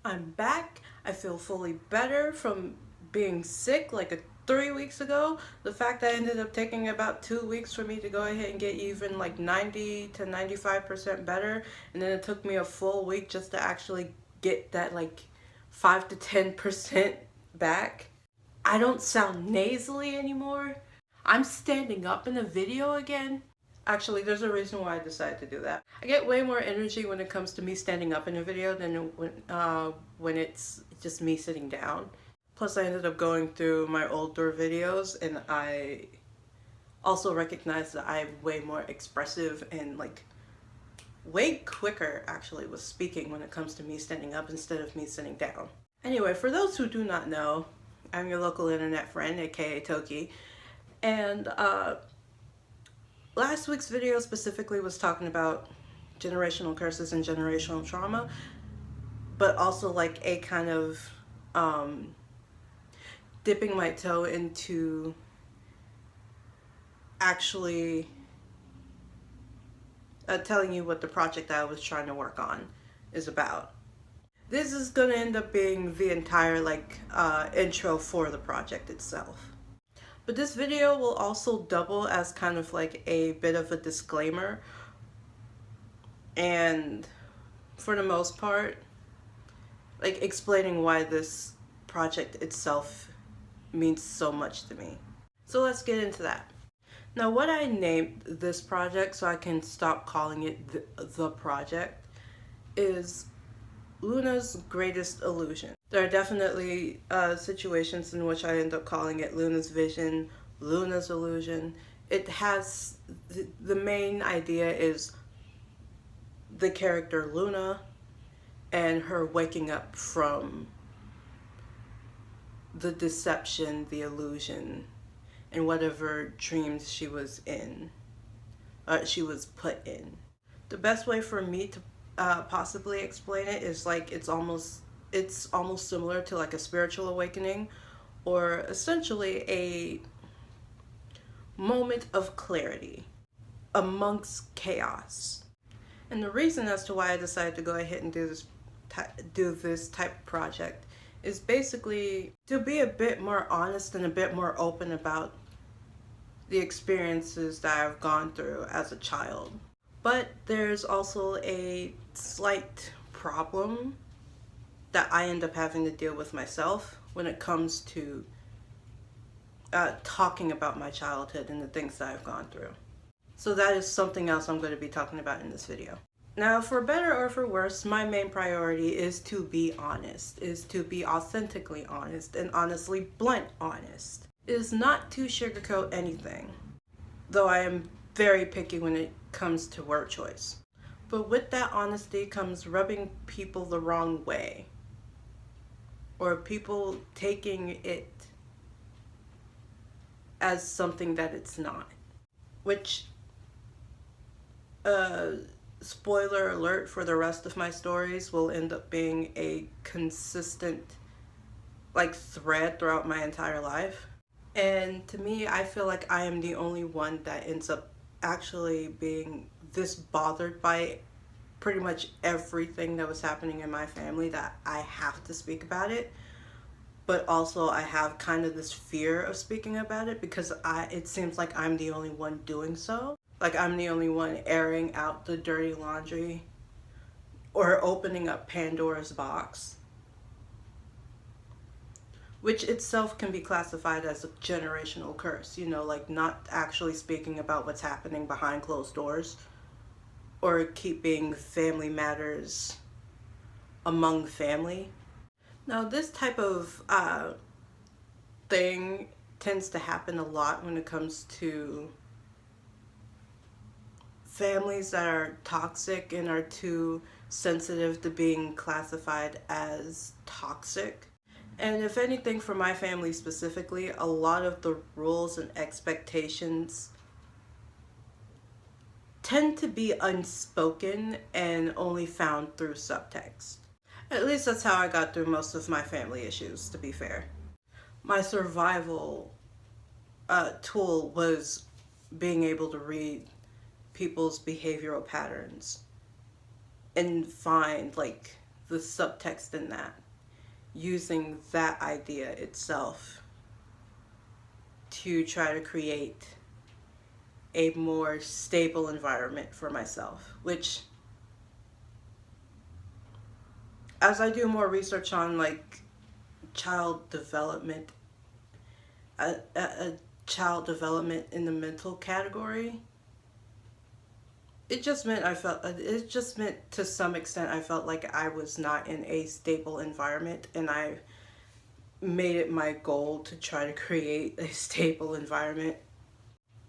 I'm back. I feel fully better from being sick like 3 weeks ago. The fact that I ended up taking about 2 weeks for me to go ahead and get even like 90 to 95% better, and then it took me a full week just to actually get that like 5 to 10% back. I don't sound nasally anymore. I'm standing up in a video again. Actually, there's a reason why I decided to do that. I get way more energy when it comes to me standing up in a video than when it's just me sitting down. Plus, I ended up going through my older videos, and I also recognized that I'm way more expressive and like way quicker actually with speaking when it comes to me standing up instead of me sitting down. Anyway, for those who do not know, I'm your local internet friend, aka Toki, and last week's video specifically was talking about generational curses and generational trauma, but also like a kind of dipping my toe into actually telling you what the project I was trying to work on is about. This is going to end up being the entire intro for the project itself. But this video will also double as kind of like a bit of a disclaimer, and for the most part, like explaining why this project itself means so much to me. So let's get into that. Now, what I named this project, so I can stop calling it the project, is Luna's Greatest Illusion. There are definitely situations in which I end up calling it Luna's Vision, Luna's Illusion. It has, the main idea is the character Luna and her waking up from the deception, the illusion, and whatever dreams she was in, she was put in. The best way for me to possibly explain it is like it's almost similar to like a spiritual awakening, or essentially a moment of clarity amongst chaos. And the reason as to why I decided to go ahead and do this type of project is basically to be a bit more honest and a bit more open about the experiences that I've gone through as a child. But there's also a slight problem that I end up having to deal with myself when it comes to talking about my childhood and the things that I've gone through. So that is something else I'm going to be talking about in this video. Now, for better or for worse, my main priority is to be honest, is to be authentically honest and honestly blunt honest. It is not to sugarcoat anything, though I am very picky when it comes to word choice. But with that honesty comes rubbing people the wrong way, or people taking it as something that it's not, which spoiler alert for the rest of my stories, will end up being a consistent like thread throughout my entire life. And to me, I feel like I am the only one that ends up actually being this bothered by pretty much everything that was happening in my family that I have to speak about it. But also I have kind of this fear of speaking about it because it seems like I'm the only one doing so. Like I'm the only one airing out the dirty laundry or opening up Pandora's box, which itself can be classified as a generational curse, you know, like not actually speaking about what's happening behind closed doors or keeping family matters among family. Now, this type of thing tends to happen a lot when it comes to families that are toxic and are too sensitive to being classified as toxic. And if anything, for my family specifically, a lot of the rules and expectations tend to be unspoken and only found through subtext. At least that's how I got through most of my family issues, to be fair. My survival tool was being able to read people's behavioral patterns and find like the subtext in that, using that idea itself to try to create a more stable environment for myself, which, as I do more research on like child development, child development in the mental category, it just meant to some extent I felt like I was not in a stable environment, and I made it my goal to try to create a stable environment.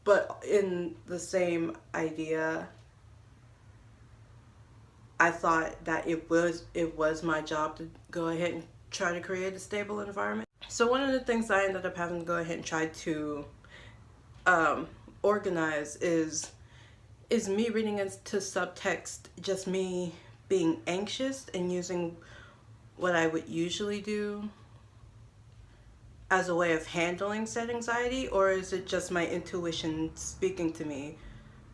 But in the same idea, I thought that it was my job to go ahead and try to create a stable environment. So one of the things I ended up having to go ahead and try to organize is me reading into subtext, just me being anxious and using what I would usually do as a way of handling said anxiety, or is it just my intuition speaking to me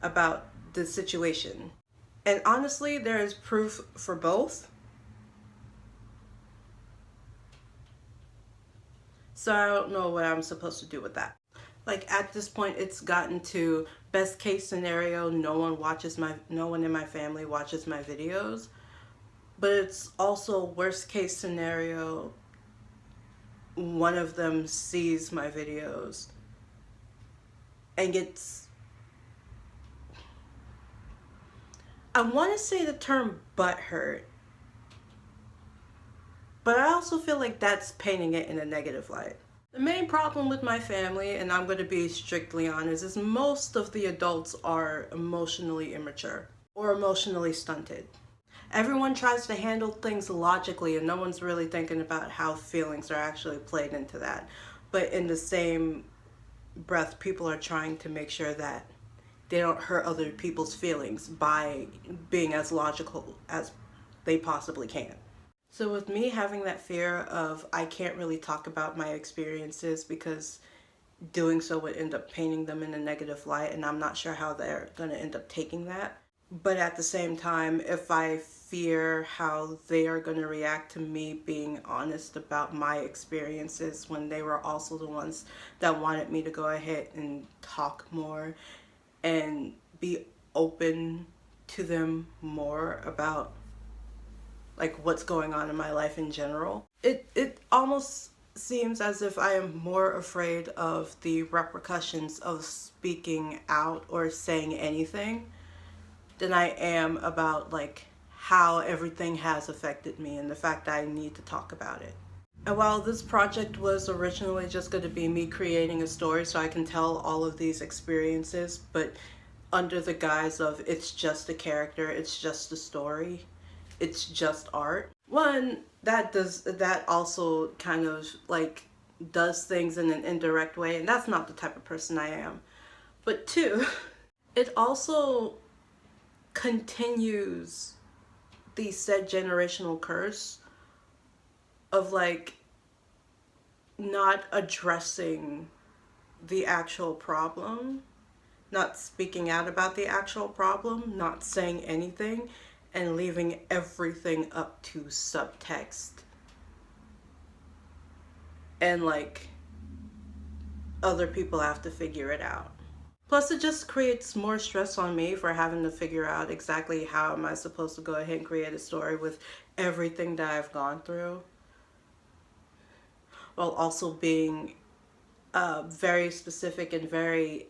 about the situation? And honestly, there is proof for both. So I don't know what I'm supposed to do with that. Like at this point, it's gotten to best case scenario, no one in my family watches my videos. But it's also worst case scenario, one of them sees my videos and gets, I want to say the term butthurt, but I also feel like that's painting it in a negative light. The main problem with my family, and I'm going to be strictly honest, is most of the adults are emotionally immature or emotionally stunted. Everyone tries to handle things logically, and no one's really thinking about how feelings are actually played into that. But in the same breath, people are trying to make sure that they don't hurt other people's feelings by being as logical as they possibly can. So with me having that fear of I can't really talk about my experiences because doing so would end up painting them in a negative light, and I'm not sure how they're going to end up taking that. But at the same time, if I fear how they are going to react to me being honest about my experiences when they were also the ones that wanted me to go ahead and talk more and be open to them more about like what's going on in my life in general, it almost seems as if I am more afraid of the repercussions of speaking out or saying anything than I am about like how everything has affected me and the fact that I need to talk about it. And while this project was originally just going to be me creating a story so I can tell all of these experiences, but under the guise of it's just a character, it's just a story, it's just art. One, that also kind of like does things in an indirect way, and that's not the type of person I am. But two, it also continues the said generational curse of like not addressing the actual problem, not speaking out about the actual problem, not saying anything, and leaving everything up to subtext and like other people have to figure it out. Plus it just creates more stress on me for having to figure out exactly how am I supposed to go ahead and create a story with everything that I've gone through, while also being very specific and very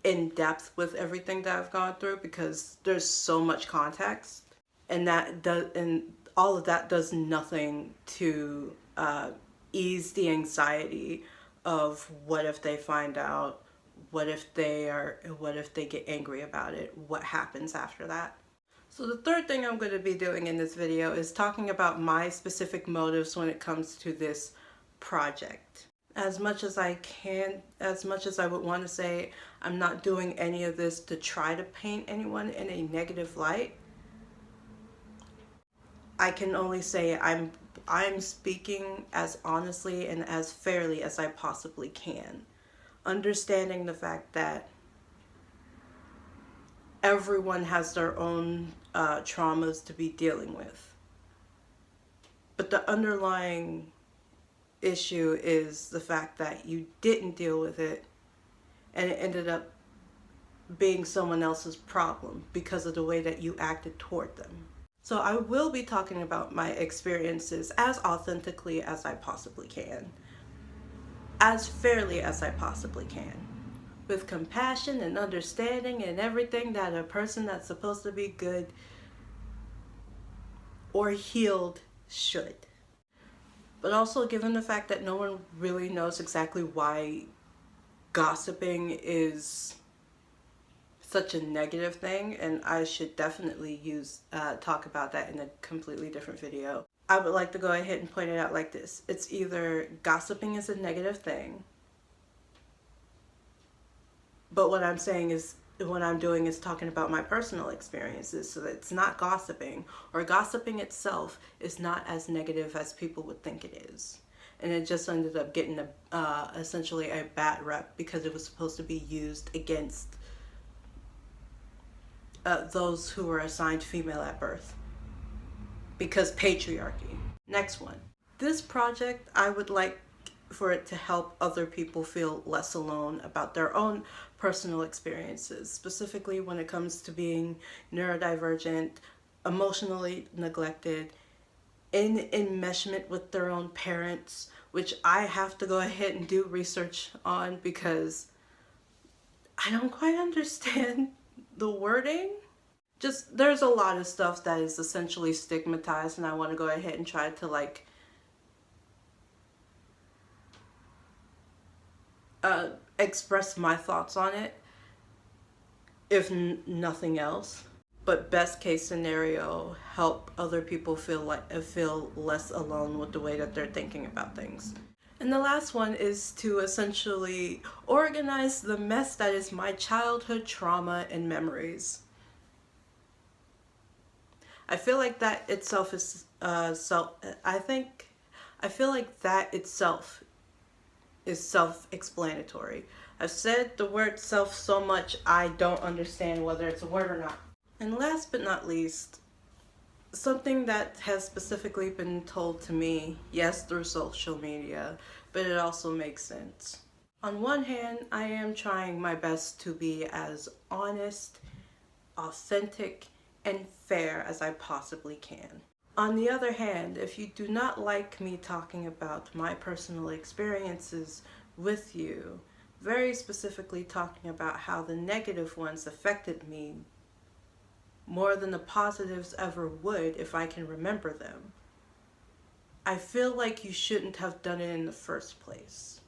in depth with everything that I've gone through, because there's so much context, and all of that does nothing to ease the anxiety of what if they find out, what if they get angry about it, what happens after that. So the third thing I'm going to be doing in this video is talking about my specific motives when it comes to this project. As much as I would want to say I'm not doing any of this to try to paint anyone in a negative light, I can only say I'm speaking as honestly and as fairly as I possibly can, understanding the fact that everyone has their own traumas to be dealing with. But the underlying issue is the fact that you didn't deal with it, and it ended up being someone else's problem because of the way that you acted toward them. So I will be talking about my experiences as authentically as I possibly can, as fairly as I possibly can, with compassion and understanding and everything that a person that's supposed to be good or healed should. But also, given the fact that no one really knows exactly why gossiping is such a negative thing, and I should definitely talk about that in a completely different video. I would like to go ahead and point it out like this. It's either gossiping is a negative thing, but what I'm doing is talking about my personal experiences, so that it's not gossiping, or gossiping itself is not as negative as people would think it is. And it just ended up getting essentially a bad rep because it was supposed to be used against those who were assigned female at birth, because patriarchy. Next one. This project, I would like for it to help other people feel less alone about their own personal experiences, specifically when it comes to being neurodivergent, emotionally neglected, in enmeshment with their own parents, which I have to go ahead and do research on because I don't quite understand the wording. Just, there's a lot of stuff that is essentially stigmatized, and I want to go ahead and try to express my thoughts on it, if nothing else. But best case scenario, help other people feel less alone with the way that they're thinking about things. And the last one is to essentially organize the mess that is my childhood trauma and memories. I feel like that itself is I feel like that itself is self-explanatory. I've said the word self so much I don't understand whether it's a word or not. And last but not least, something that has specifically been told to me, yes, through social media, but it also makes sense. On one hand, I am trying my best to be as honest, authentic, and fair as I possibly can. On the other hand, if you do not like me talking about my personal experiences with you, very specifically talking about how the negative ones affected me more than the positives ever would if I can remember them, I feel like you shouldn't have done it in the first place.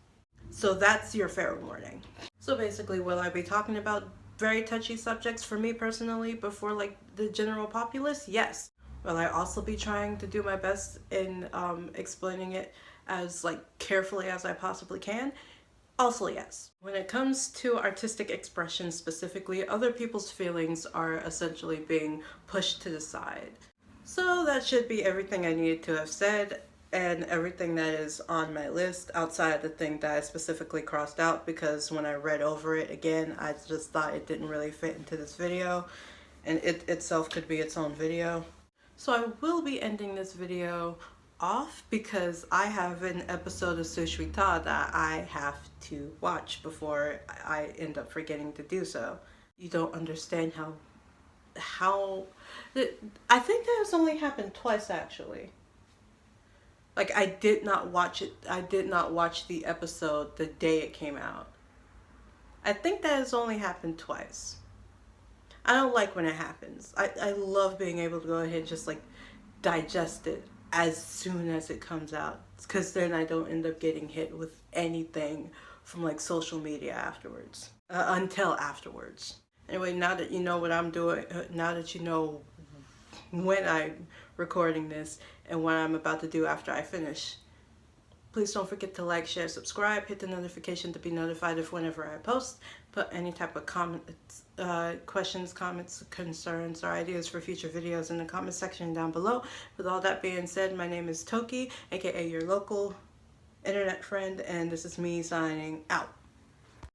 So that's your fair warning. So basically, will I be talking about very touchy subjects for me personally before the general populace? Yes. Will I also be trying to do my best in explaining it as carefully as I possibly can? Also yes. When it comes to artistic expression specifically, other people's feelings are essentially being pushed to the side. So that should be everything I needed to have said, and everything that is on my list outside the thing that I specifically crossed out, because when I read over it again, I just thought it didn't really fit into this video, and it itself could be its own video. So I will be ending this video off because I have an episode of Sushwita that I have to watch before I end up forgetting to do so. You don't understand how I think that has only happened twice actually. I did not watch the episode the day it came out. I think that has only happened twice. I don't like when it happens. I love being able to go ahead and just digest it as soon as it comes out, because then I don't end up getting hit with anything from social media afterwards, until afterwards. Anyway, now that you know what I'm doing, now that you know when I'm recording this and what I'm about to do after I finish, please don't forget to like, share, subscribe, hit the notification to be notified of whenever I post. Put any type of comments, questions, comments, concerns, or ideas for future videos in the comment section down below. With all that being said, my name is Toki, aka your local internet friend, and this is me signing out.